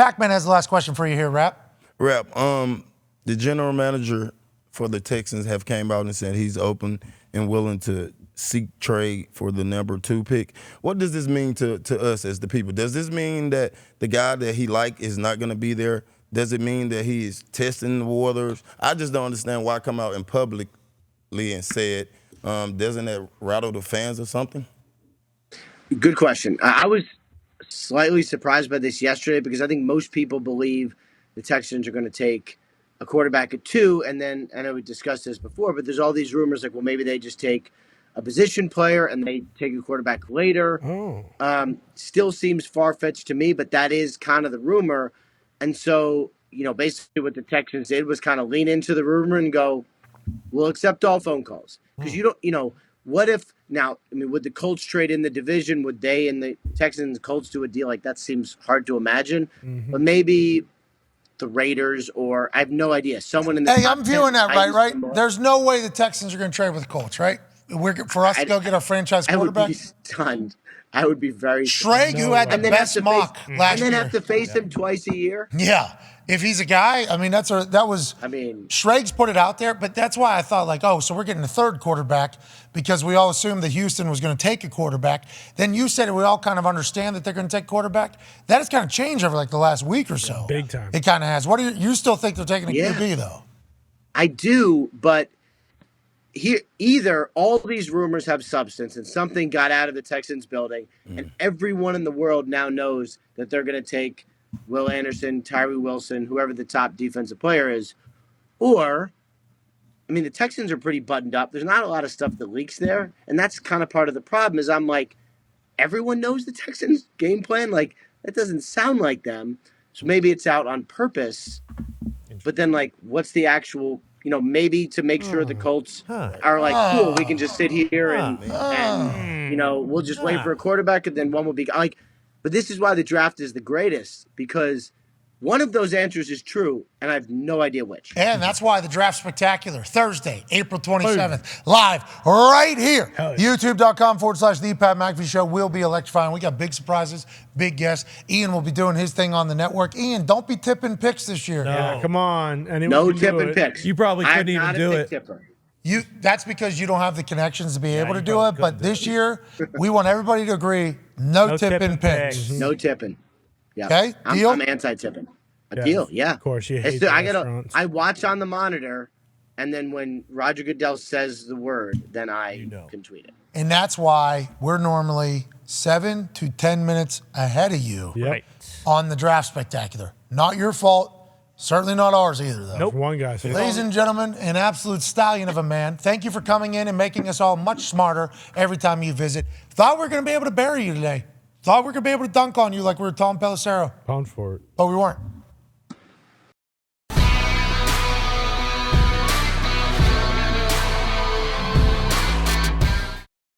Pac-Man has the last question for you here, Rap. Rap, the general manager for the Texans have came out and said he's open and willing to seek trade for the number 2 pick. What does this mean to us as the people? Does this mean that the guy that he like is not going to be there? Does it mean that he is testing the waters? I just don't understand why come out in publicly and say it. Doesn't that rattle the fans or something? Good question. I was slightly surprised by this yesterday because I think most people believe the Texans are going to take a quarterback at 2, and then I know we discussed this before, but there's all these rumors like, well, maybe they just take a position player and they take a quarterback later. Still seems far-fetched to me, but that is kind of the rumor. And so, basically what the Texans did was kind of lean into the rumor and go, we'll accept all phone calls. Because what if now, would the Colts trade in the division? Would they and the Texans and the Colts do a deal like that? Seems hard to imagine. But maybe the Raiders, or I have no idea. Someone in the I'm viewing that right? There's no way the Texans are going to trade with the Colts, right? For us to go get a franchise quarterback? I would be stunned. I would be very Schrag, who had the best mock last year. And then have to face him twice a year? Yeah. If he's a guy, Schrag's put it out there, but that's why I thought so we're getting a third quarterback because we all assumed that Houston was going to take a quarterback. Then you said we all kind of understand that they're going to take quarterback. That has kind of changed over the last week or so. Big time. It kind of has. What do you still think they're taking a QB though? I do, but here, either all these rumors have substance and something got out of the Texans building, and everyone in the world now knows that they're going to take Will Anderson, Tyree Wilson, whoever the top defensive player is, or, the Texans are pretty buttoned up. There's not a lot of stuff that leaks there, and that's kind of part of the problem is I'm like, everyone knows the Texans' game plan? That doesn't sound like them, so maybe it's out on purpose, but then, what's the actual... maybe to make sure the Colts are cool, we can just sit here and we'll just wait for a quarterback and then one will be but this is why the draft is the greatest, because one of those answers is true and I have no idea which. And that's why the draft's spectacular. Thursday, April 27th, live right here. YouTube.com/The Pat McAfee Show will be electrifying. We got big surprises, big guests. Ian will be doing his thing on the network. Ian, don't be tipping picks this year. No, come on. No tipping picks. You probably couldn't even do it. Tipper. That's because you don't have the connections to be able to do it. But this year, we want everybody to agree, no tipping picks. No tipping. Yeah. Okay, deal? I'm anti-tipping. A deal, yeah. Of course, you hate I watch on the monitor, and then when Roger Goodell says the word, then I can tweet it. And that's why we're normally 7 to 10 minutes ahead of you on the Draft Spectacular. Not your fault. Certainly not ours either, though. Nope. One guy's fault. Ladies and gentlemen, an absolute stallion of a man. Thank you for coming in and making us all much smarter every time you visit. Thought we were going to be able to bury you today. Thought we were going to be able to dunk on you like we were Tom Pelissero. Pound for it. But we weren't.